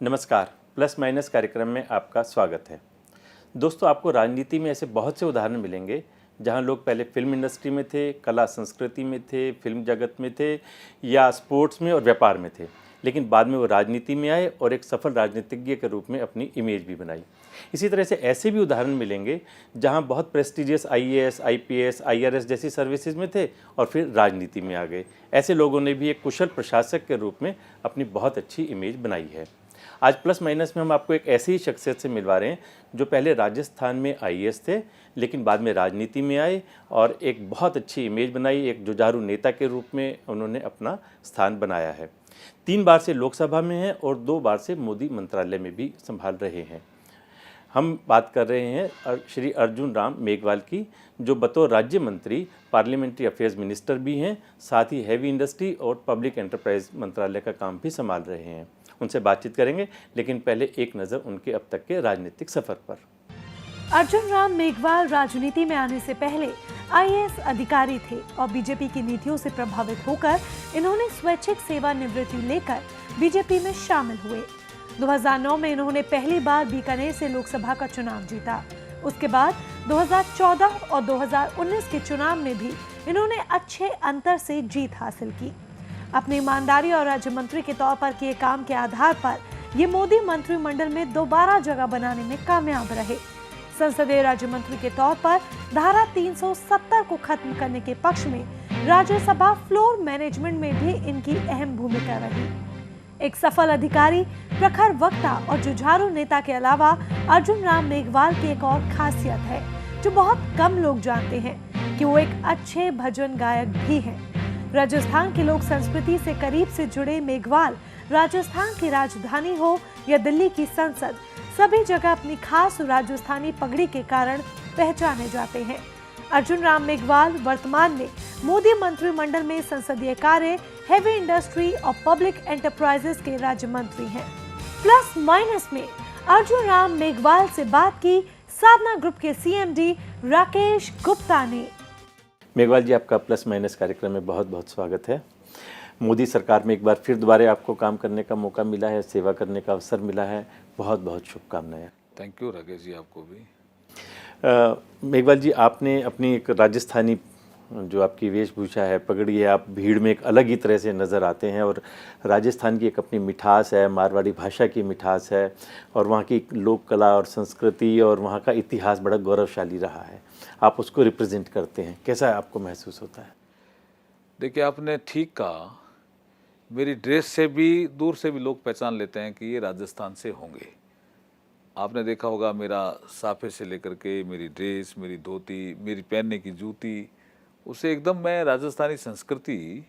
नमस्कार, plus minus कार्यक्रम में आपका स्वागत है। दोस्तों, आपको राजनीति में ऐसे बहुत से उदाहरण मिलेंगे जहां लोग पहले फिल्म इंडस्ट्री में थे, कला संस्कृति में थे, फिल्म जगत में थे या स्पोर्ट्स में और व्यापार में थे, लेकिन बाद में वो राजनीति में आए और एक सफल राजनीतिज्ञ के रूप में अपनी इमेज भी बनाई। इसी तरह से ऐसे भी उदाहरण मिलेंगे जहां बहुत प्रेस्टिजियस आईएएस, आईपीएस, आईआरएस जैसी सर्विसेज में थे और फिर राजनीति में आ गए। ऐसे लोगों ने भी एक कुशल प्रशासक के रूप में अपनी बहुत अच्छी इमेज बनाई है। आज प्लस माइनस में हम आपको एक ऐसी ही शख्सियत से मिलवा रहे हैं जो पहले राजस्थान में आईएएस थे, लेकिन बाद में राजनीति में आए और एक बहुत अच्छी इमेज बनाई। एक जुझारू नेता के रूप में उन्होंने अपना स्थान बनाया है। 3 बार से लोकसभा में हैं और 2 बार से मोदी मंत्रालय में भी संभाल रहे हैं। हम बात कर रहे हैं श्री अर्जुन राम मेघवाल की, जो बतौर राज्य मंत्री पार्लियामेंट्री अफेयर्स मिनिस्टर भी हैं, साथ ही हैवी इंडस्ट्री और पब्लिक एंटरप्राइज मंत्रालय का काम भी संभाल रहे हैं। उनसे बातचीत करेंगे, लेकिन पहले एक नज़र उनके अब तक के राजनीतिक सफर पर। अर्जुन राम मेघवाल राजनीति में आने से पहले आईएएस अधिकारी थे और बीजेपी की नीतियों से प्रभावित होकर इन्होंने स्वैच्छिक सेवानिवृत्ति लेकर बीजेपी में शामिल हुए। 2009 में इन्होंने पहली बार बीकानेर से लोकसभा का चुनाव जीता। उसके बाद 2014 और 2019 के चुनाव में भी इन्होंने अच्छे अंतर से जीत हासिल की। अपनी ईमानदारी और राज्य मंत्री के तौर पर किए काम के आधार पर ये मोदी मंत्रिमंडल में दोबारा जगह बनाने में कामयाब रहे। संसदीय राज्य मंत्री के तौर पर धारा 370 को खत्म करने के पक्ष में राज्यसभा फ्लोर मैनेजमेंट में भी इनकी अहम भूमिका रही। एक सफल अधिकारी, प्रखर वक्ता और जुझारू नेता के अलावा अर्जुन राम मेघवाल की एक और खासियत है जो बहुत कम लोग जानते हैं कि वो एक अच्छे भजन गायक भी हैं। राजस्थान की लोक संस्कृति से करीब से जुड़े मेघवाल राजस्थान की राजधानी हो या दिल्ली की संसद, सभी जगह अपनी खास राजस्थानी पगड़ी के कारण पहचाने जाते हैं। अर्जुन राम मेघवाल वर्तमान में मोदी मंत्रिमंडल में संसदीय कार्य, हेवी इंडस्ट्री और पब्लिक एंटरप्राइजेस के राज्य मंत्री हैं। प्लस माइनस में अर्जुन राम मेघवाल से बात की साधना ग्रुप के सीएमडी राकेश गुप्ता ने। मेघवाल जी, आपका प्लस माइनस कार्यक्रम में बहुत बहुत स्वागत है। मोदी सरकार में एक बार फिर दोबारा आपको काम करने का मौका मिला है, सेवा करने का अवसर मिला है। बहुत बहुत शुभकामनाएं। थैंक यू राकेश जी, आपको भी। मेघवाल जी, आपने अपनी एक राजस्थानी जो आपकी वेशभूषा है, पगड़ी है, आप भीड़ में एक अलग ही तरह से नज़र आते हैं और राजस्थान की एक अपनी मिठास है, मारवाड़ी भाषा की मिठास है और वहाँ की लोक कला और संस्कृति और वहाँ का इतिहास बड़ा गौरवशाली रहा है। आप उसको रिप्रेजेंट करते हैं, कैसा आपको महसूस होता है? देखिए, आपने ठीक कहा। मेरी ड्रेस से भी, दूर से भी लोग पहचान लेते हैं कि ये राजस्थान से होंगे। आपने देखा होगा, मेरा साफे से लेकर के मेरी ड्रेस, मेरी धोती, मेरी पहनने की जूती, उसे एकदम मैं राजस्थानी संस्कृति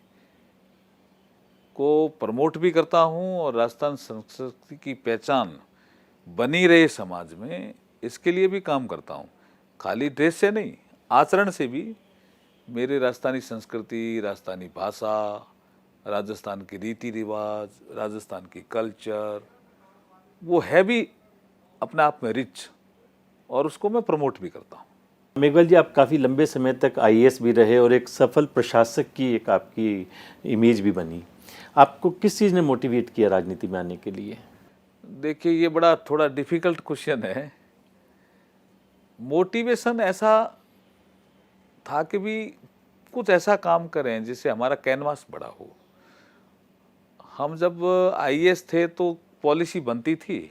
को प्रमोट भी करता हूँ और राजस्थान संस्कृति की पहचान बनी रहे समाज में, इसके लिए भी काम करता हूँ। खाली ड्रेस से नहीं, आचरण से भी मेरे राजस्थानी संस्कृति, राजस्थानी भाषा, राजस्थान के रीति रिवाज, राजस्थान की कल्चर, वो है भी अपने आप में रिच और उसको मैं प्रमोट भी करता हूँ। मेघवाल जी, आप काफ़ी लंबे समय तक आईएएस भी रहे और एक सफल प्रशासक की एक आपकी इमेज भी बनी। आपको किस चीज़ ने मोटिवेट किया राजनीति में आने के लिए? देखिए, ये बड़ा थोड़ा डिफ़िकल्ट क्वेश्चन है। मोटिवेशन ऐसा था कि भी कुछ ऐसा काम करें जिससे हमारा कैनवास बड़ा हो। हम जब आईएएस थे तो पॉलिसी बनती थी,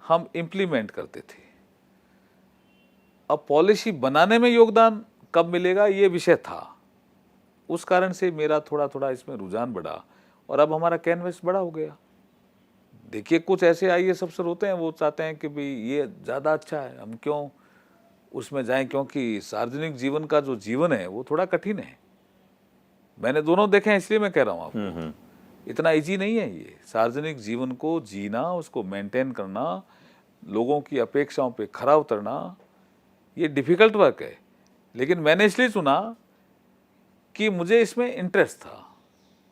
हम इम्प्लीमेंट करते थे। अब पॉलिसी बनाने में योगदान कब मिलेगा, ये विषय था। उस कारण से मेरा थोड़ा थोड़ा इसमें रुझान बढ़ा और अब हमारा कैनवास बड़ा हो गया। देखिए, कुछ ऐसे आईएएस अफसर होते हैं, वो चाहते हैं कि भाई ये ज़्यादा अच्छा है, हम क्यों उसमें जाएं, क्योंकि सार्वजनिक जीवन का जो जीवन है वो थोड़ा कठिन है। मैंने दोनों देखे हैं, इसलिए मैं कह रहा हूँ आपको, इतना इजी नहीं है ये। सार्वजनिक जीवन को जीना, उसको मेंटेन करना, लोगों की अपेक्षाओं पे खरा उतरना, ये डिफ़िकल्ट वर्क है। लेकिन मैंने इसलिए चुना कि मुझे इसमें इंटरेस्ट था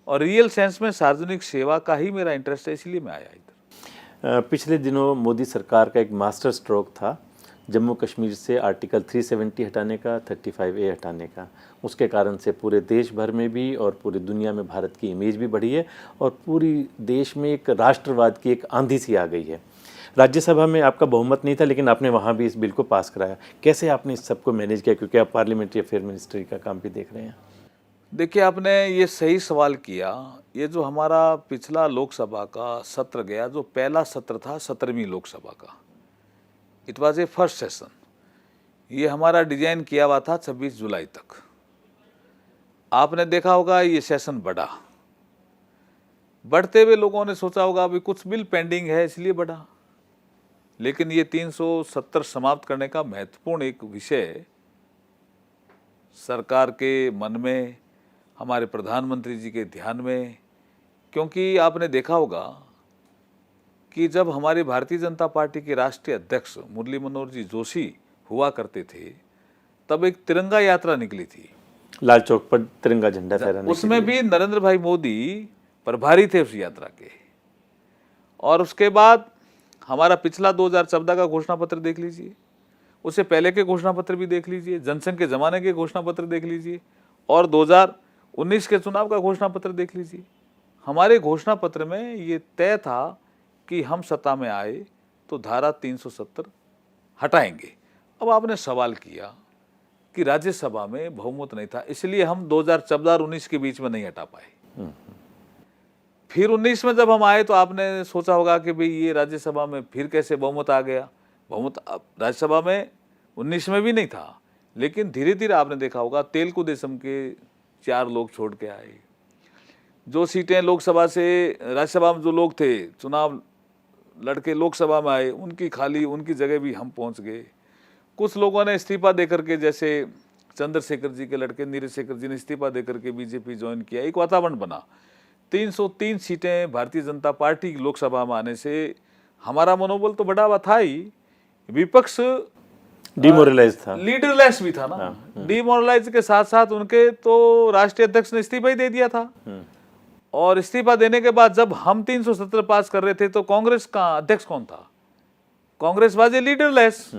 और रियल सेंस में सार्वजनिक सेवा का ही मेरा इंटरेस्ट है, इसलिए मैं आया इधर। पिछले दिनों मोदी सरकार का एक मास्टर स्ट्रोक था जम्मू कश्मीर से आर्टिकल 370 हटाने का, 35A हटाने का। उसके कारण से पूरे देश भर में भी और पूरी दुनिया में भारत की इमेज भी बढ़ी है और पूरी देश में एक राष्ट्रवाद की एक आंधी सी आ गई है। राज्यसभा में आपका बहुमत नहीं था, लेकिन आपने वहाँ भी इस बिल को पास कराया। कैसे आपने इस सबको मैनेज किया, क्योंकि आप पार्लियामेंट्री अफेयर मिनिस्ट्री का काम भी देख रहे हैं? देखिए, आपने ये सही सवाल किया। ये जो हमारा पिछला लोकसभा का सत्र गया, जो पहला सत्र था 17वीं लोकसभा का, it was a first session. ये हमारा डिजाइन किया हुआ था 26 जुलाई तक। आपने देखा होगा ये सेशन बढ़ा, बढ़ते हुए लोगों ने सोचा होगा अभी कुछ बिल पेंडिंग है इसलिए बढ़ा, लेकिन ये 370 समाप्त करने का महत्वपूर्ण एक विषय सरकार के मन में, हमारे प्रधानमंत्री जी के ध्यान में, क्योंकि आपने देखा होगा कि जब हमारी भारतीय जनता पार्टी के राष्ट्रीय अध्यक्ष मुरली मनोहर जी जोशी हुआ करते थे, तब एक तिरंगा यात्रा निकली थी, लाल चौक पर तिरंगा झंडा फहराने। उसमें भी नरेंद्र भाई मोदी प्रभारी थे उस यात्रा के। और उसके बाद हमारा पिछला 2014 का घोषणा पत्र देख लीजिए, उससे पहले के घोषणा पत्र भी देख लीजिए, जनसंघ के ज़माने के घोषणा पत्र देख लीजिए, और 2019 के चुनाव का घोषणा पत्र देख लीजिए। हमारे घोषणा पत्र में ये तय था कि हम सत्ता में आए तो धारा 370 हटाएंगे। अब आपने सवाल किया कि राज्यसभा में बहुमत नहीं था, इसलिए हम 2014 और 19 के बीच में नहीं हटा पाए। फिर 19 में जब हम आए तो आपने सोचा होगा कि भाई ये राज्यसभा में फिर कैसे बहुमत आ गया। बहुमत राज्यसभा में 19 में भी नहीं था, लेकिन धीरे धीरे आपने देखा होगा तेलुगु देशम के 4 लोग छोड़ के आए। जो सीटें लोकसभा से राज्यसभा में जो लोग थे चुनाव लड़के लोकसभा में आए, उनकी खाली, उनकी जगह भी हम पहुंच गए। कुछ लोगों ने इस्तीफा देकर के, जैसे चंद्रशेखर जी के लड़के नीरज शेखर जी ने इस्तीफा देकर के बीजेपी ज्वाइन किया। एक वातावरण बना। 303 सीटें भारतीय जनता पार्टी की लोकसभा में आने से हमारा मनोबल तो बढ़ा हुआ था ही, विपक्ष डिमोरलाइज था, लीडरलेस भी था ना। डिमोरलाइज के साथ साथ उनके तो राष्ट्रीय अध्यक्ष ने इस्तीफा ही दे दिया था। और इस्तीफा देने के बाद जब हम 370 पास कर रहे थे तो कांग्रेस का अध्यक्ष कौन था? Congress was a leaderless.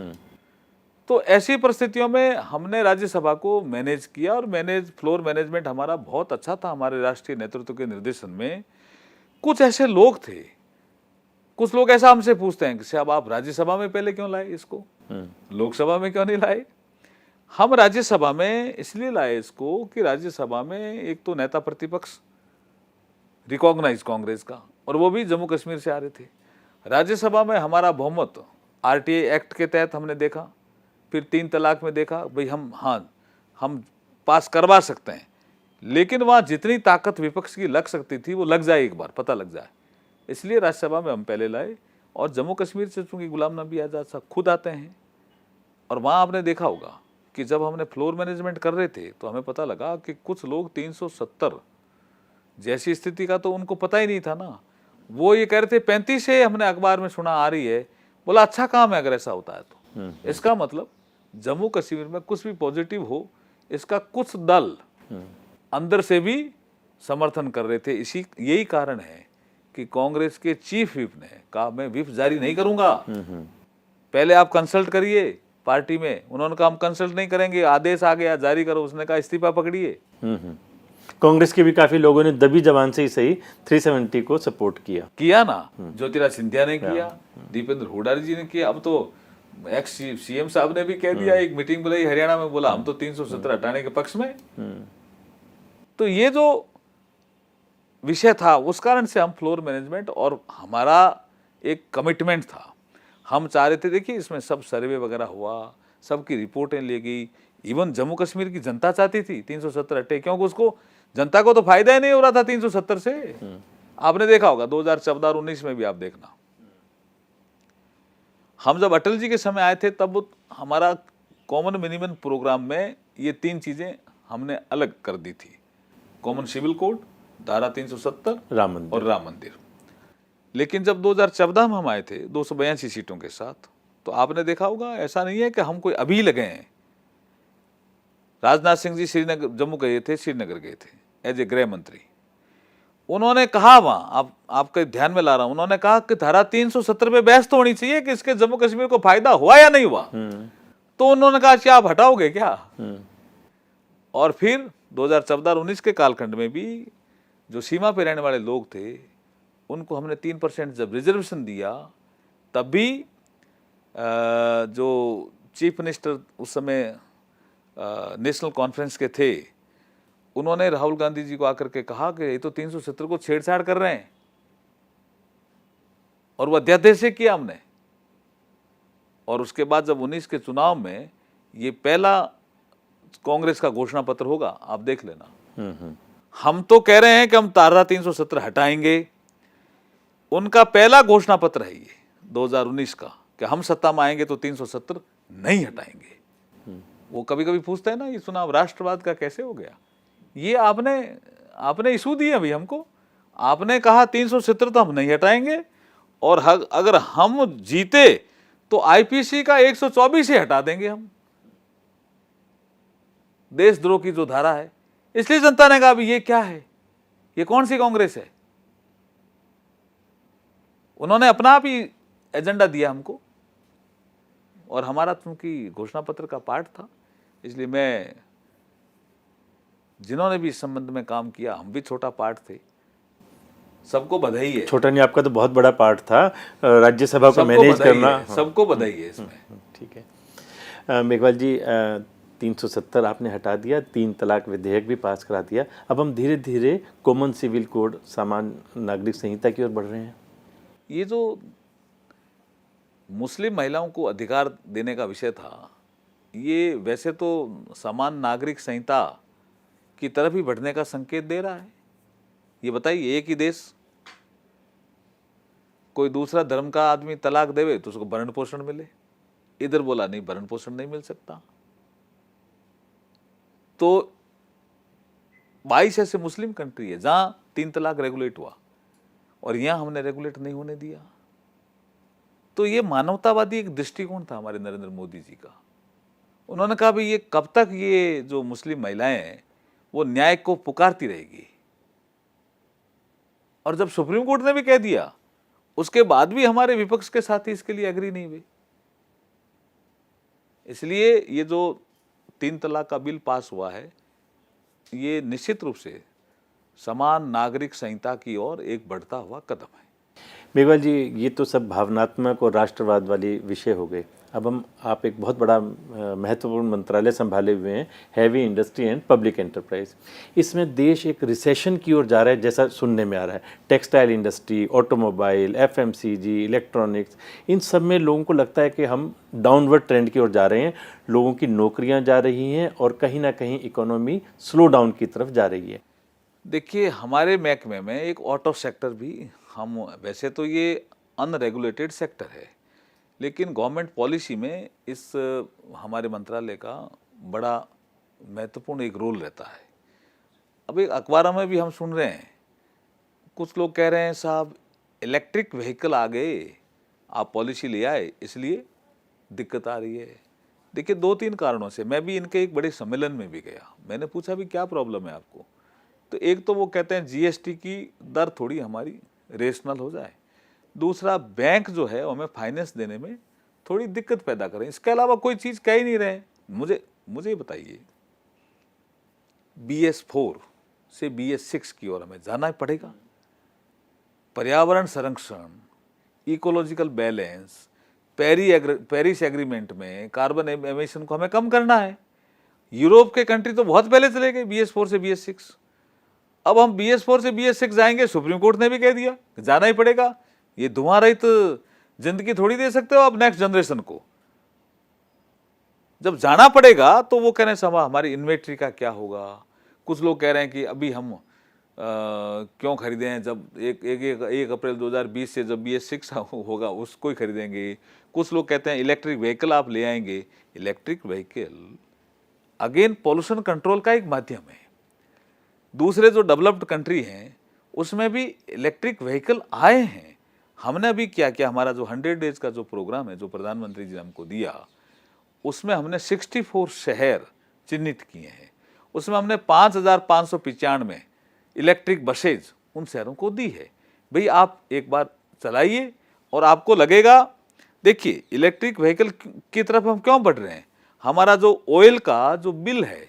तो ऐसी परिस्थितियों में हमने राज्यसभा को मैनेज किया, और फ्लोर मैनेजमेंट हमारा बहुत अच्छा था। हमारे राष्ट्रीय नेतृत्व के निर्देशन में कुछ ऐसे लोग थे, कुछ लोग ऐसा हमसे पूछते हैं कि साहब आप राज्यसभा में पहले क्यों लाए इसको, लोकसभा में क्यों नहीं लाए? हम राज्यसभा में इसलिए लाए इसको कि राज्यसभा में एक तो नेता प्रतिपक्ष रिकॉग्नाइज कांग्रेस का, और वो भी जम्मू कश्मीर से आ रहे थे। राज्यसभा में हमारा बहुमत आरटीआई एक्ट के तहत हमने देखा, फिर 3 तलाक में देखा, भाई हम पास करवा सकते हैं, लेकिन वहाँ जितनी ताकत विपक्ष की लग सकती थी वो लग जाए, एक बार पता लग जाए, इसलिए राज्यसभा में हम पहले लाए। और जम्मू कश्मीर से चूंकि गुलाम नबी आज़ाद साहब खुद आते हैं, और वहाँ आपने देखा होगा कि जब हमने फ्लोर मैनेजमेंट कर रहे थे तो हमें पता लगा कि कुछ लोग 370 जैसी स्थिति का तो उनको पता ही नहीं था ना। वो ये कह रहे थे 35 है, हमने अखबार में सुना आ रही है। बोला अच्छा काम है अगर ऐसा होता है तो। इसका मतलब जम्मू कश्मीर में कुछ भी पॉजिटिव हो, इसका कुछ दल अंदर से भी समर्थन कर रहे थे। यही कारण है कि कांग्रेस के चीफ व्हिप ने कहा मैं व्हिप जारी नहीं करूंगा, पहले आप कंसल्ट करिए पार्टी में। उन्होंने कहा हम कंसल्ट नहीं करेंगे, आदेश आ गया जारी करो। उसने कहा इस्तीफा पकड़िए। कांग्रेस के भी काफी लोगों ने दबी जबान से ही सही 370 को सपोर्ट किया ना। ज्योतिरादित्य सिंधिया ने किया, दीपेंद्र हुड्डा जी ने किया, अब तो एक्स सीएम साहब ने भी कह दिया, एक मीटिंग बुलाई हरियाणा में, बोला हम तो 370 हटाने के पक्ष में। तो ये जो विषय था उस कारण से हम फ्लोर मैनेजमेंट, और हमारा एक कमिटमेंट था, हम चाह रहे थे, देखिए इसमें सब सर्वे वगैरह हुआ, सबकी रिपोर्टें ले गई, इवन जम्मू कश्मीर की जनता चाहती थी 370 हटे, क्योंकि उसको जनता को तो फायदा ही नहीं हो रहा था 370 से। आपने देखा होगा 2014 और 19 में भी आप देखना, हम जब अटल जी के समय आए थे तब हमारा कॉमन मिनिमम प्रोग्राम में ये 3 चीजें हमने अलग कर दी थी, कॉमन सिविल कोड, धारा 370 और राम मंदिर। लेकिन जब 2014 में हम आए थे 282 सीटों के साथ, तो आपने देखा होगा ऐसा नहीं है कि हम कोई अभी लगे हैं। राजनाथ सिंह जी श्रीनगर जम्मू गए थे, श्रीनगर गए थे एज ए गृह मंत्री। उन्होंने कहा वहां, आपके ध्यान में ला रहा हूं, उन्होंने कहा कि धारा 370 पे बहस तो होनी चाहिए कि इसके जम्मू कश्मीर को फायदा हुआ या नहीं हुआ। तो उन्होंने कहा क्या आप हटाओगे क्या? और फिर 2014 और 19 के कालखंड में भी जो सीमा पे रहने वाले लोग थे उनको हमने 3% जब रिजर्वेशन दिया, तब भी जो चीफ मिनिस्टर उस समय नेशनल कॉन्फ्रेंस के थे, उन्होंने राहुल गांधी जी को आकर के कहा कि ये तो 370 को छेड़छाड़ कर रहे हैं, और वो अध्यादेश से किया हमने। और उसके बाद जब 19 के चुनाव में ये पहला कांग्रेस का घोषणा पत्र होगा, आप देख लेना। हम तो कह रहे हैं कि हम धारा 370 हटाएंगे, उनका पहला घोषणा पत्र है ये 2019 का कि हम सत्ता में आएंगे तो 370 नहीं हटाएंगे। वो कभी कभी पूछते हैं ना, ये चुनाव राष्ट्रवाद का कैसे हो गया? ये आपने इशू दिए अभी हमको, आपने कहा 370 तो हम नहीं हटाएंगे, और अगर हम जीते तो आईपीसी का 124 ही हटा देंगे हम, देशद्रोह की जो धारा है। इसलिए जनता ने कहा अभी ये क्या है, ये कौन सी कांग्रेस है? उन्होंने अपना आप ही एजेंडा दिया हमको, और हमारा चूंकि घोषणा पत्र का पार्ट था, इसलिए मैं, जिन्होंने भी इस संबंध में काम किया, हम भी छोटा पार्ट थे, सबको बधाई है। छोटा नहीं, आपका तो बहुत बड़ा पार्ट था, राज्यसभा को मैनेज करना। सबको बधाई है इसमें। ठीक है मेघवाल जी, 370 आपने हटा दिया, 3 तलाक विधेयक भी पास करा दिया। अब हम धीरे धीरे कॉमन सिविल कोड, सामान्य नागरिक संहिता की ओर बढ़ रहे हैं। ये जो मुस्लिम महिलाओं को अधिकार देने का विषय था, ये वैसे तो समान नागरिक संहिता की तरफ ही बढ़ने का संकेत दे रहा है। ये बताइए, एक ही देश, कोई दूसरा धर्म का आदमी तलाक देवे तो उसको भरण पोषण मिले, इधर बोला नहीं, भरण पोषण नहीं मिल सकता। तो 22 ऐसे मुस्लिम कंट्री है जहां 3 तलाक रेगुलेट हुआ, और यहां हमने रेगुलेट नहीं होने दिया। तो ये मानवतावादी एक दृष्टिकोण था हमारे नरेंद्र मोदी जी का। उन्होंने कहा भाई ये कब तक ये जो मुस्लिम महिलाएं हैं वो न्याय को पुकारती रहेगी, और जब सुप्रीम कोर्ट ने भी कह दिया, उसके बाद भी हमारे विपक्ष के साथी इसके लिए एग्री नहीं हुए। इसलिए ये जो 3 तलाक का बिल पास हुआ है, ये निश्चित रूप से समान नागरिक संहिता की ओर एक बढ़ता हुआ कदम है। मेघवाल जी, ये तो सब भावनात्मक और राष्ट्रवाद वाले विषय हो गए। अब आप एक बहुत बड़ा महत्वपूर्ण मंत्रालय संभाले हुए हैं, heavy industry and public enterprise. इसमें देश एक रिसेशन की ओर जा रहा है, जैसा सुनने में आ रहा है। Textile industry, automobile, FMCG, electronics, इन सब में लोगों को लगता है कि हम डाउनवर्ड ट्रेंड की ओर जा रहे हैं। लोगों की नौकरियां जा रही हैं और कहीं ना कहीं इकोनॉमी स्लो डाउन की तरफ जा रही है। देखिए, हमारे महकमे में एक ऑटो सेक्टर भी, हम वैसे तो ये अनरेगुलेटेड सेक्टर है, लेकिन गवर्नमेंट पॉलिसी में इस हमारे मंत्रालय का बड़ा महत्वपूर्ण एक रोल रहता है। अब एक अखबारों में भी हम सुन रहे हैं, कुछ लोग कह रहे हैं साहब इलेक्ट्रिक व्हीकल आ गए, आप पॉलिसी ले आए इसलिए दिक्कत आ रही है। देखिए, 2-3 कारणों से। मैं भी इनके एक बड़े सम्मेलन में भी गया, मैंने पूछा भी क्या प्रॉब्लम है आपको, तो एक तो वो कहते हैं जीएसटी की दर थोड़ी हमारी रेशनल हो जाए, दूसरा बैंक जो है हमें फाइनेंस देने में थोड़ी दिक्कत पैदा करें, इसके अलावा कोई चीज़ कह ही नहीं रहे। मुझे बताइए, BS4 से BS6 की ओर हमें जाना पड़ेगा। पर्यावरण संरक्षण, इकोलॉजिकल बैलेंस, पेरिस एग्रीमेंट में कार्बन एमिशन को हमें कम करना है। यूरोप के कंट्री तो बहुत पहले चले गए BS4 से BS6। अब हम BS4 से BS6 जाएंगे, सुप्रीम कोर्ट ने भी कह दिया जाना ही पड़ेगा। ये धुआं रहित जिंदगी थोड़ी दे सकते हो आप नेक्स्ट जनरेशन को। जब जाना पड़ेगा तो वो कह रहे हैं हमारी इन्वेंट्री का क्या होगा। कुछ लोग कह रहे हैं कि अभी हम क्यों खरीदें, जब 1 अप्रैल 2020 से जब BS6 होगा उसको ही खरीदेंगे। कुछ लोग कहते हैं इलेक्ट्रिक व्हीकल आप ले आएंगे। Electric vehicle again pollution control का एक माध्यम है। दूसरे जो डेवलप्ड कंट्री हैं उसमें भी इलेक्ट्रिक व्हीकल आए हैं। हमने अभी क्या किया, हमारा जो 100 डेज का जो प्रोग्राम है जो प्रधानमंत्री जी ने हमको दिया, उसमें हमने 64 शहर चिन्हित किए हैं। उसमें हमने 5,595 इलेक्ट्रिक बसेज उन शहरों को दी है। भाई आप एक बार चलाइए और आपको लगेगा, देखिए इलेक्ट्रिक व्हीकल की तरफ हम क्यों बढ़ रहे हैं, हमारा जो ऑयल का जो बिल है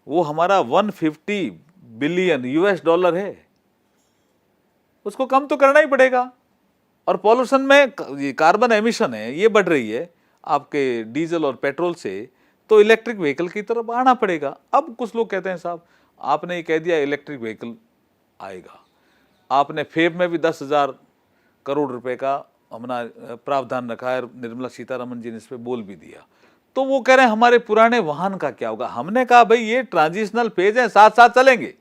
वो हमारा 150 बिलियन US$ है, उसको कम तो करना ही पड़ेगा। और पॉल्यूशन में कार्बन एमिशन है ये बढ़ रही है आपके डीजल और पेट्रोल से, तो इलेक्ट्रिक व्हीकल की तरफ आना पड़ेगा। अब कुछ लोग कहते हैं साहब आपने ये कह दिया इलेक्ट्रिक व्हीकल आएगा, आपने फेब में भी 10,000 करोड़ रुपए का अपना प्रावधान रखा है, निर्मला सीतारमन जी ने इस पर बोल भी दिया, तो वो कह रहे हैं हमारे पुराने वाहन का क्या होगा। हमने कहा भाई ये ट्रांजिशनल फेज है, साथ साथ चलेंगे,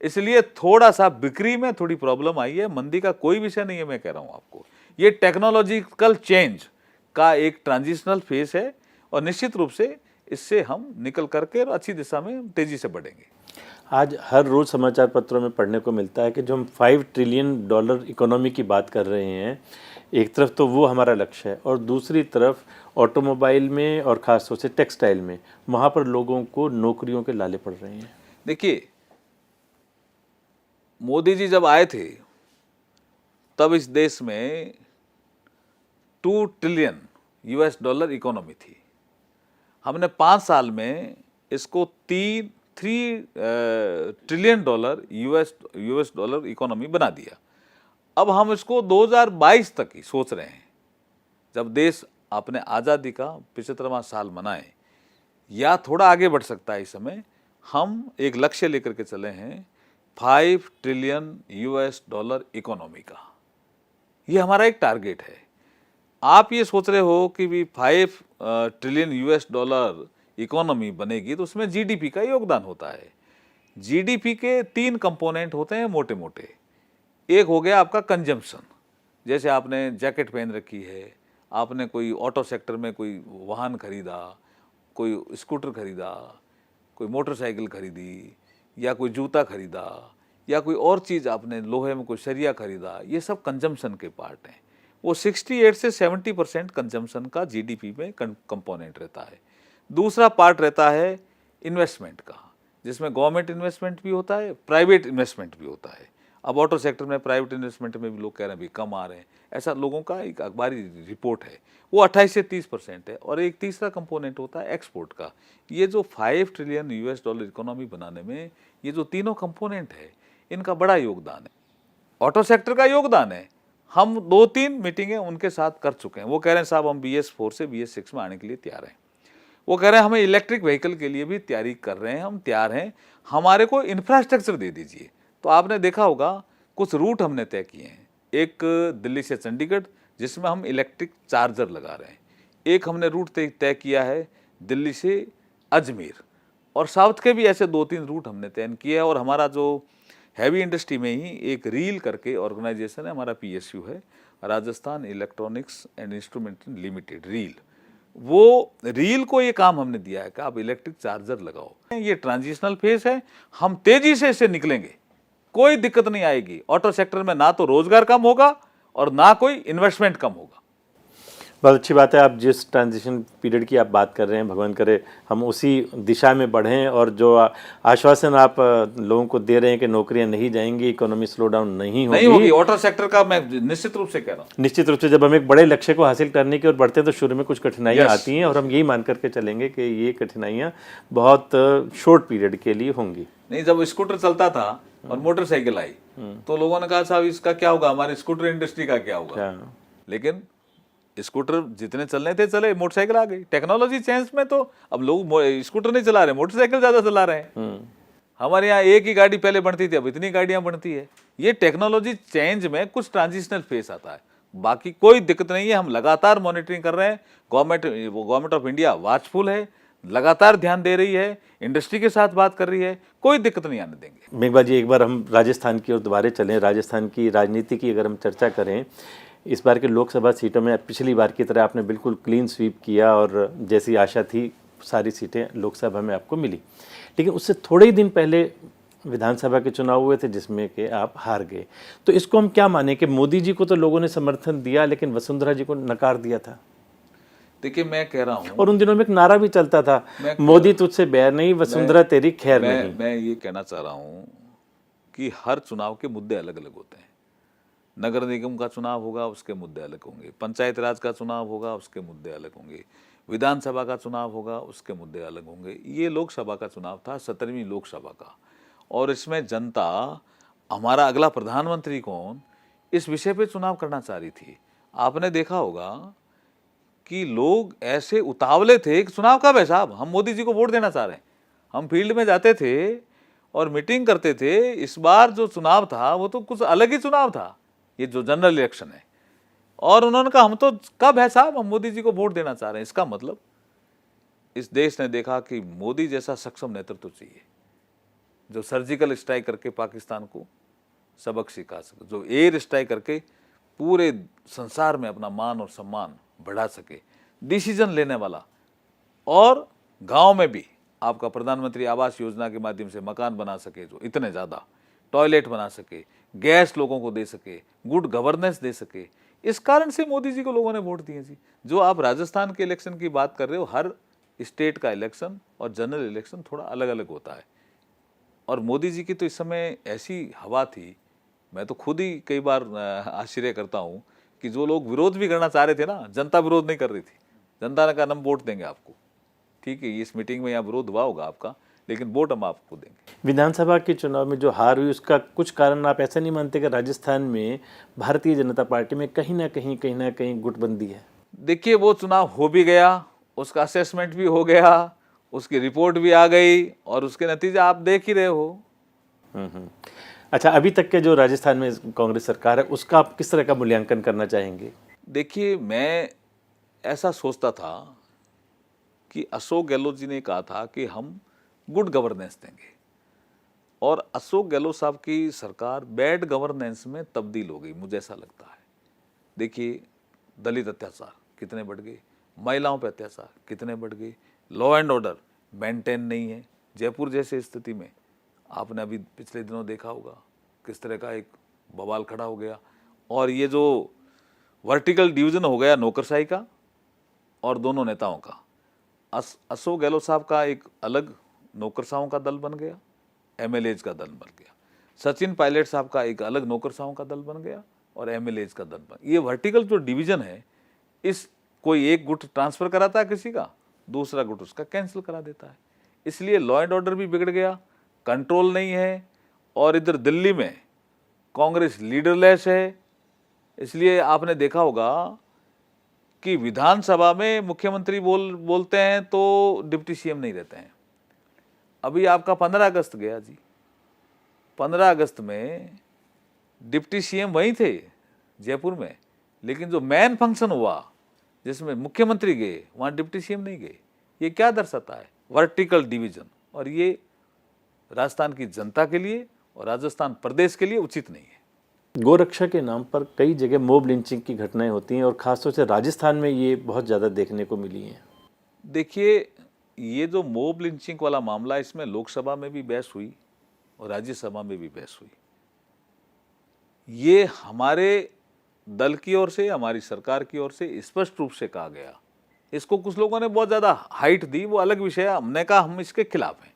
इसलिए थोड़ा सा बिक्री में थोड़ी प्रॉब्लम आई है, मंदी का कोई विषय नहीं है। मैं कह रहा हूं आपको ये टेक्नोलॉजिकल चेंज का एक ट्रांजिशनल फेज है और निश्चित रूप से इससे हम निकल करके अच्छी दिशा में तेजी से बढ़ेंगे। आज हर रोज़ समाचार पत्रों में पढ़ने को मिलता है कि जो हम $5 ट्रिलियन इकोनॉमी की बात कर रहे हैं, एक तरफ तो वो हमारा लक्ष्य है और दूसरी तरफ ऑटोमोबाइल में और ख़ास तौर से टेक्सटाइल में वहाँ पर लोगों को नौकरियों के लाले पड़ रहे हैं। देखिए मोदी जी जब आए थे तब इस देश में 2 ट्रिलियन US$ इकोनॉमी थी, हमने 5 साल में इसको 3 ट्रिलियन US$ इकोनॉमी बना दिया। अब हम इसको 2022 तक ही सोच रहे हैं, जब देश अपने आज़ादी का 75वां साल मनाए, या थोड़ा आगे बढ़ सकता है। इस समय हम एक लक्ष्य लेकर के चले हैं 5 ट्रिलियन US$ इकोनॉमी का, ये हमारा एक टारगेट है। आप ये सोच रहे हो कि भी 5 ट्रिलियन US$ इकोनॉमी बनेगी तो उसमें GDP का योगदान होता है। GDP के 3 कंपोनेंट होते हैं मोटे मोटे। एक हो गया आपका कंजम्पशन, जैसे आपने जैकेट पहन रखी है, आपने कोई ऑटो सेक्टर में कोई वाहन खरीदा, कोई स्कूटर खरीदा, कोई मोटरसाइकिल खरीदी, या कोई जूता खरीदा, या कोई और चीज़ आपने लोहे में कोई सरिया खरीदा, ये सब कंजम्पशन के पार्ट हैं। वो 68 से 70% कंजम्पशन का GDP में कंपोनेंट रहता है। दूसरा पार्ट रहता है इन्वेस्टमेंट का, जिसमें गवर्नमेंट इन्वेस्टमेंट भी होता है, प्राइवेट इन्वेस्टमेंट भी होता है। अब ऑटो सेक्टर में प्राइवेट इन्वेस्टमेंट में भी लोग कह रहे हैं भी कम आ रहे हैं, ऐसा लोगों का एक अखबारी रिपोर्ट है, वो 28 से 30% है। और एक तीसरा कंपोनेंट होता है एक्सपोर्ट का। ये जो 5 ट्रिलियन US$ इकोनॉमी बनाने में ये जो तीनों कंपोनेंट है, इनका बड़ा योगदान है। ऑटो सेक्टर का योगदान है, हम 2-3 मीटिंगें उनके साथ कर चुके हैं। वो कह रहे हैं साहब हम BS4 से BS6 में आने के लिए तैयार हैं। वो कह रहे हैं हमें इलेक्ट्रिक व्हीकल के लिए भी तैयारी कर रहे हैं, हम तैयार हैं, हमारे को इंफ्रास्ट्रक्चर दे दीजिए। तो आपने देखा होगा कुछ रूट हमने तय किए हैं, एक दिल्ली से चंडीगढ़ जिसमें हम इलेक्ट्रिक चार्जर लगा रहे हैं, एक हमने रूट तय किया है दिल्ली से अजमेर, और साउथ के भी ऐसे 2-3 रूट हमने तय किए हैं। और हमारा जो हैवी इंडस्ट्री में ही एक रील करके ऑर्गेनाइजेशन है, हमारा PSU है, Rajasthan electronics and instrument limited, reel, वो रील को ये काम हमने दिया है कि आप इलेक्ट्रिक चार्जर लगाओ। ये ट्रांजिशनल फेज है, हम तेजी से इससे निकलेंगे, कोई दिक्कत नहीं आएगी। ऑटो सेक्टर में ना तो रोजगार कम होगा और ना कोई इन्वेस्टमेंट कम होगा। बहुत अच्छी बात है। आप जिस ट्रांजिशन पीरियड की आप बात कर रहे हैं, भगवान करे हम उसी दिशा में बढ़ें, और जो आश्वासन आप लोगों को दे रहे हैं कि नौकरियां नहीं जाएंगी, इकोनॉमी स्लो डाउन नहीं होगी। ऑटो सेक्टर का मैं निश्चित रूप से कह रहा हूँ। निश्चित रूप से जब हम एक बड़े लक्ष्य को हासिल करने की ओर बढ़ते हैं तो शुरू में कुछ कठिनाइयां आती हैं, और हम यही मान करके चलेंगे कि ये कठिनाइयां बहुत शॉर्ट पीरियड के लिए होंगी। नहीं, जब स्कूटर चलता था और मोटरसाइकिल आई तो लोगों ने कहा साहब इसका क्या होगा, हमारे स्कूटर इंडस्ट्री का क्या होगा। लेकिन स्कूटर जितने चलने थे चले, मोटरसाइकिल आ गई। टेक्नोलॉजी चेंज में तो अब लोग स्कूटर नहीं चला रहे, मोटरसाइकिल ज्यादा चला रहे हैं। हमारे यहाँ एक ही गाड़ी पहले बनती थी, अब इतनी गाड़ियां बनती है। ये टेक्नोलॉजी चेंज में कुछ ट्रांजिशनल फेस आता है, बाकी कोई दिक्कत नहीं है। हम लगातार मॉनिटरिंग कर रहे हैं, गवर्नमेंट ऑफ इंडिया वॉचफुल है, लगातार ध्यान दे रही है, इंडस्ट्री के साथ बात कर रही है, कोई दिक्कत नहीं आने देंगे। मेघवाल जी, एक बार हम राजस्थान की ओर दोबारा चलें। राजस्थान की राजनीति की अगर हम चर्चा करें, इस बार के लोकसभा सीटों में पिछली बार की तरह आपने बिल्कुल क्लीन स्वीप किया और जैसी आशा थी सारी सीटें लोकसभा में आपको मिली, लेकिन उससे थोड़े ही दिन पहले विधानसभा के चुनाव हुए थे जिसमें कि आप हार गए। तो इसको हम क्या माने कि मोदी जी को तो लोगों ने समर्थन दिया लेकिन वसुंधरा जी को नकार दिया था? देखिए मैं कह रहा हूँ, और उन दिनों में एक नारा भी चलता था, मोदी तुझसे बैर नहीं, वसुंधरा तेरी खैर नहीं। मैं ये कहना चाह रहा हूँ कि हर चुनाव के मुद्दे अलग अलग होते हैं। नगर निगम का चुनाव होगा, उसके मुद्दे अलग होंगे। पंचायत राज का चुनाव होगा, उसके मुद्दे अलग होंगे। विधानसभा का चुनाव होगा, उसके मुद्दे अलग होंगे। ये लोकसभा का चुनाव था, 17वीं लोकसभा का, और इसमें जनता हमारा अगला प्रधानमंत्री कौन, इस विषय पे चुनाव करना चाह रही थी। आपने देखा होगा कि लोग ऐसे उतावले थे कि चुनाव कब है साहब, हम मोदी जी को वोट देना चाह रहे हैं। हम फील्ड में जाते थे और मीटिंग करते थे। इस बार जो चुनाव था वो तो कुछ अलग ही चुनाव था, ये जो जनरल इलेक्शन है। और उन्होंने कहा हम तो कब है साहब, हम मोदी जी को वोट देना चाह रहे हैं। इसका मतलब इस देश ने देखा कि मोदी जैसा सक्षम नेतृत्व चाहिए, जो सर्जिकल स्ट्राइक करके पाकिस्तान को सबक सिखा सके, जो एयर स्ट्राइक करके पूरे संसार में अपना मान और सम्मान बढ़ा सके, डिसीजन लेने वाला। और गांव में भी आपका प्रधानमंत्री आवास योजना के माध्यम से मकान बना सके, जो इतने ज़्यादा, टॉयलेट बना सके, गैस लोगों को दे सके, गुड गवर्नेंस दे सके। इस कारण से मोदी जी को लोगों ने वोट दिए जी। जो आप राजस्थान के इलेक्शन की बात कर रहे हो, हर स्टेट का इलेक्शन और जनरल इलेक्शन थोड़ा अलग अलग होता है। और मोदी जी की तो इस समय ऐसी हवा थी, मैं तो खुद ही कई बार आश्चर्य करता हूँ कि जो लोग विरोध भी करना चाह रहे थे ना, जनता विरोध नहीं कर रही थी। जनता ने कहा हम वोट देंगे आपको, ठीक है, इस मीटिंग में यहाँ विरोध हुआ होगा आपका, लेकिन वोट हम आपको देंगे। विधानसभा के चुनाव में जो हार हुई उसका कुछ कारण आप ऐसा नहीं मानते कि राजस्थान में भारतीय जनता पार्टी में कहीं ना कहीं गुटबंदी है? देखिए, वो चुनाव हो भी गया, उसका असेसमेंट भी हो गया, उसकी रिपोर्ट भी आ गई, और उसके नतीजे आप देख ही रहे हो। अच्छा, अभी तक के जो राजस्थान में कांग्रेस सरकार है उसका आप किस तरह का मूल्यांकन करना चाहेंगे? देखिए, मैं ऐसा सोचता था कि अशोक गहलोत जी ने कहा था कि हम गुड गवर्नेंस देंगे, और अशोक गहलोत साहब की सरकार बैड गवर्नेंस में तब्दील हो गई, मुझे ऐसा लगता है। देखिए, दलित अत्याचार कितने बढ़ गए, महिलाओं पर अत्याचार कितने बढ़ गए, लॉ एंड ऑर्डर मेंटेन नहीं है। जयपुर जैसे स्थिति में आपने अभी पिछले दिनों देखा होगा किस तरह का एक बवाल खड़ा हो गया। और ये जो वर्टिकल डिवीजन हो गया नौकरशाही का और दोनों नेताओं का, अशोक गहलोत साहब का एक अलग नौकरशाहों का दल बन गया, एमएलएज का दल बन गया। सचिन पायलट साहब का एक अलग नौकरशाहों का दल बन गया और एमएलएज का दल बन। ये वर्टिकल जो डिवीजन है, इस कोई एक गुट ट्रांसफर कराता है किसी का, दूसरा गुट उसका कैंसिल करा देता है। इसलिए लॉ एंड ऑर्डर भी बिगड़ गया, कंट्रोल नहीं है, और इधर दिल्ली में कांग्रेस लीडरलेस है। इसलिए आपने देखा होगा कि विधानसभा में मुख्यमंत्री बोलते हैं तो डिप्टी सीएम नहीं रहते हैं। अभी आपका 15 अगस्त गया जी, 15 अगस्त में डिप्टी सीएम वहीं थे जयपुर में, लेकिन जो मेन फंक्शन हुआ जिसमें मुख्यमंत्री गए, वहाँ डिप्टी सीएम नहीं गए। ये क्या दर्शाता है? Vertical division. और ये राजस्थान की जनता के लिए और राजस्थान प्रदेश के लिए उचित नहीं है। गोरक्षा के नाम पर कई जगह मॉब लिंचिंग की घटनाएं होती हैं और खासतौर से राजस्थान में ये बहुत ज़्यादा देखने को मिली हैं। देखिए, ये जो मॉब लिंचिंग वाला मामला, इसमें लोकसभा में भी बहस हुई और राज्यसभा में भी बहस हुई। ये हमारे दल की ओर से, हमारी सरकार की ओर से स्पष्ट रूप से कहा गया। इसको कुछ लोगों ने बहुत ज़्यादा हाइट दी, वो अलग विषय है। हमने कहा हम इसके खिलाफ हैं,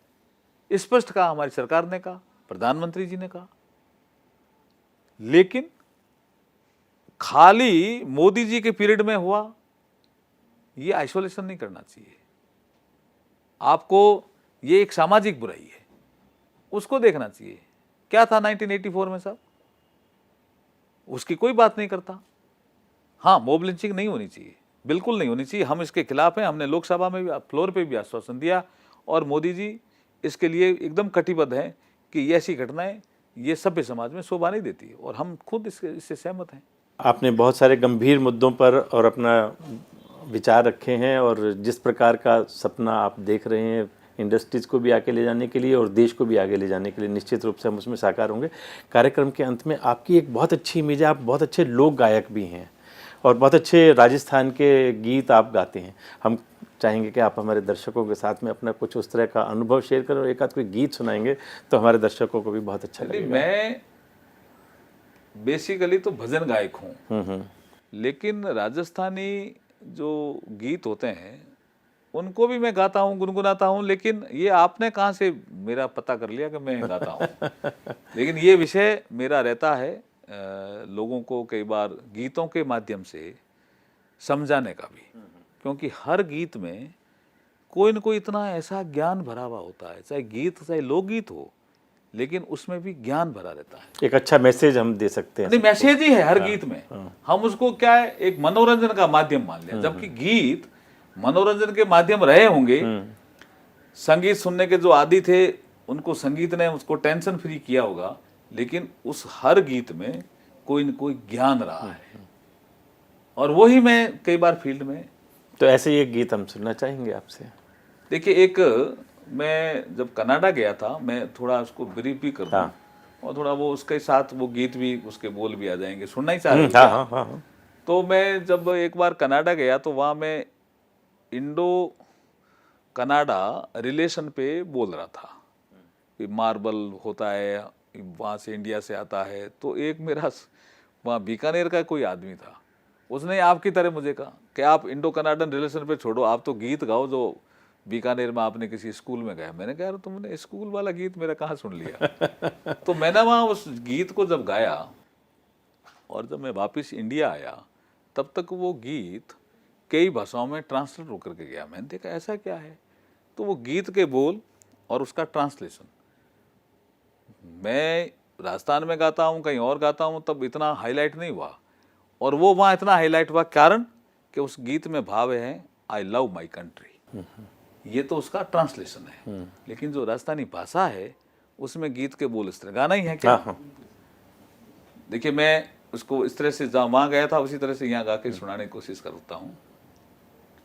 स्पष्ट कहा, हमारी सरकार ने कहा, प्रधानमंत्री जी ने कहा। लेकिन खाली मोदी जी के पीरियड में हुआ, ये आइसोलेशन नहीं करना चाहिए। आपको ये एक सामाजिक बुराई है, उसको देखना चाहिए। क्या था 1984 में साहब, उसकी कोई बात नहीं करता। हाँ, मॉब लिंचिंग नहीं होनी चाहिए, बिल्कुल नहीं होनी चाहिए। हम इसके खिलाफ हैं। हमने लोकसभा में भी, फ्लोर पे भी आश्वासन दिया, और मोदी जी इसके लिए एकदम कटिबद्ध हैं कि ये ऐसी घटनाएं ये सभ्य समाज में शोभा नहीं देती, और हम खुद इससे सहमत हैं। आपने बहुत सारे गंभीर मुद्दों पर और अपना विचार रखे हैं, और जिस प्रकार का सपना आप देख रहे हैं इंडस्ट्रीज़ को भी आगे ले जाने के लिए और देश को भी आगे ले जाने के लिए, निश्चित रूप से हम उसमें साकार होंगे। कार्यक्रम के अंत में आपकी एक बहुत अच्छी इमेज है, आप बहुत अच्छे लोक गायक भी हैं और बहुत अच्छे राजस्थान के गीत आप गाते हैं। हम चाहेंगे कि आप हमारे दर्शकों के साथ में अपना कुछ उस तरह का अनुभव शेयर करें और एक आध कोई गीत सुनाएंगे तो हमारे दर्शकों को भी बहुत अच्छा लगेगा। मैं बेसिकली तो भजन गायक हूँ, लेकिन राजस्थानी जो गीत होते हैं उनको भी मैं गाता हूँ, गुनगुनाता हूँ, लेकिन ये आपने कहाँ से मेरा पता कर लिया कि मैं गाता हूँ? लेकिन ये विषय मेरा रहता है लोगों को कई बार गीतों के माध्यम से समझाने का भी, क्योंकि हर गीत में कोई न कोई इतना ऐसा ज्ञान भरा हुआ होता है, चाहे गीत चाहे लोकगीत हो, लेकिन उसमें भी ज्ञान भरा रहता है। एक अच्छा मैसेज हम दे सकते हैं। नहीं, मैसेज ही है हर गीत में। हम उसको क्या है, एक मनोरंजन का माध्यम मान लिया, जबकि गीत मनोरंजन के माध्यम रहे होंगे। संगीत सुनने के जो आदी थे उनको संगीत ने उसको टेंशन फ्री किया होगा, लेकिन उस हर गीत में कोई न कोई ज्ञान रहा है, और वही मैं कई बार फील्ड में। तो ऐसे ही एक गीत हम सुनना चाहेंगे आपसे। देखिए, एक मैं जब कनाडा गया था, मैं थोड़ा उसको ब्रीफ भी कर दूं, और थोड़ा वो उसके साथ वो गीत भी, उसके बोल भी आ जाएंगे, सुनना ही चाह रहे हो क्या? हाँ। तो मैं जब एक बार कनाडा गया तो वहाँ मैं इंडो कनाडा रिलेशन पे बोल रहा था कि मार्बल होता है, वहाँ से इंडिया से आता है। तो एक मेरा वहाँ बीकानेर का कोई आदमी था, उसने आपकी तरह मुझे कहा कि आप इंडो कनाडन रिलेशन पे छोड़ो, आप तो गीत गाओ जो बीकानेर में आपने किसी स्कूल में गाया। मैंने कहा, तुमने स्कूल वाला गीत मेरा कहाँ सुन लिया? तो मैंने वहाँ उस गीत को जब गाया, और जब मैं वापस इंडिया आया, तब तक वो गीत कई भाषाओं में ट्रांसलेट होकर के गया। मैंने देखा ऐसा क्या है, तो वो गीत के बोल और उसका ट्रांसलेशन, मैं राजस्थान में गाता हूँ, कहीं और गाता हूँ, तब इतना हाईलाइट नहीं हुआ, और वो वहाँ इतना हाईलाइट हुआ। कारण कि उस गीत में भाव है आई लव माई कंट्री, ये तो उसका ट्रांसलेशन है। लेकिन जो राजस्थानी भाषा है उसमें गीत के बोल इस तरह, गाना ही है क्या? देखिए, मैं उसको इस तरह से जहाँ वहाँ गया था उसी तरह से यहाँ गा के सुनाने की कोशिश करता हूँ।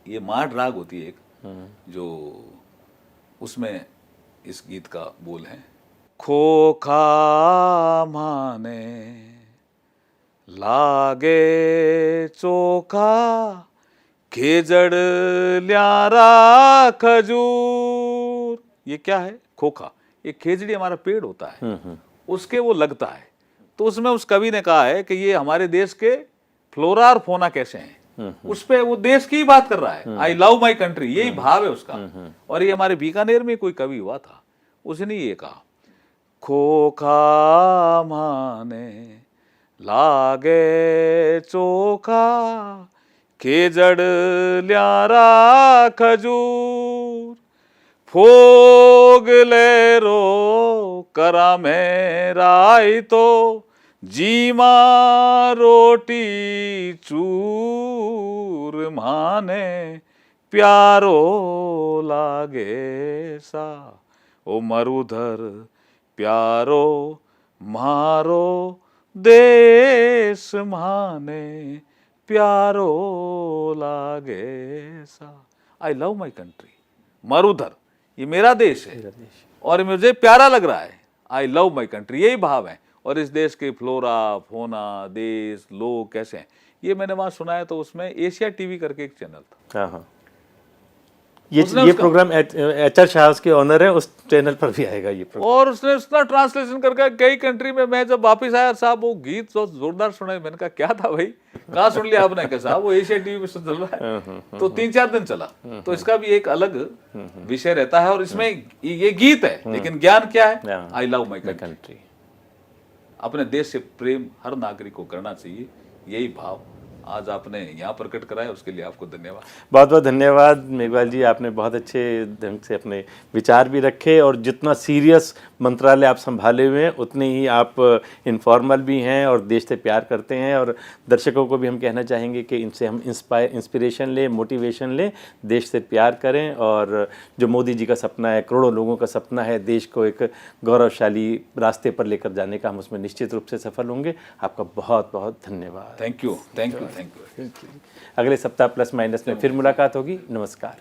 ये माड राग होती है एक, जो उसमें इस गीत का बोल है, खोखा माने लागे चोखा खेजड़ ल्यारा खजूर। ये क्या है? खोखा, ये खेजड़ी हमारा पेड़ होता है, उसके वो लगता है। तो उसमें उस कवि ने कहा है कि ये हमारे देश के फ्लोरा और फोना कैसे हैं, उस पे वो देश की बात कर रहा है। आई लव माई कंट्री, यही भाव है उसका। और ये हमारे बीकानेर में कोई कवि हुआ था, उसने ये कहा, खोखा माने लागे चोखा खेजड़ ल्यारा खजूर, फोग ले रो करा में राई तो जीमा रोटी चूर माने प्यारो लागे सा, ओ मरुधर प्यारो मारो देश माने प्यारो लागे सा। I love my country, Marudhar ये मेरा देश है और मुझे प्यारा लग रहा है। आई लव माई कंट्री, यही भाव है। और इस देश के फ्लोरा फोना, देश, लोग कैसे हैं, ये मैंने वहां सुना है। तो उसमें एशिया टीवी करके एक चैनल था, हाँ। ये प्रोग्राम एचआर शाह के ऑनर है, उस चैनल पर भी आएगा ये प्रोग्राम। और उसने उसका ट्रांसलेशन करके कई कंट्री में। मैं जब वापस आया, साहब वो गीत तो जोरदार सुना। मैंने कहा क्या था भाई, कहाँ सुन लिया आपने? क्या साहब वो एशिया टीवी पे चल रहा है। तो 3-4 दिन चला। तो इसका भी एक अलग विषय रहता है। और इसमें ये गीत है, लेकिन ज्ञान क्या है? I love my country. अपने देश से प्रेम हर नागरिक को करना चाहिए, यही भाव आज आपने यहाँ प्रकट कराया, उसके लिए आपको धन्यवाद। बहुत बहुत धन्यवाद मेघवाल जी, आपने बहुत अच्छे ढंग से अपने विचार भी रखे। और जितना सीरियस मंत्रालय आप संभाले हुए हैं, उतने ही आप इनफॉर्मल भी हैं और देश से प्यार करते हैं। और दर्शकों को भी हम कहना चाहेंगे कि इनसे हम इंस्पिरेशन लें, मोटिवेशन लें, देश से प्यार करें। और जो मोदी जी का सपना है, करोड़ों लोगों का सपना है, देश को एक गौरवशाली रास्ते पर लेकर जाने का, हम उसमें निश्चित रूप से सफल होंगे। आपका बहुत बहुत धन्यवाद। Thank you. अगले सप्ताह प्लस माइनस में फिर मुलाकात होगी। नमस्कार।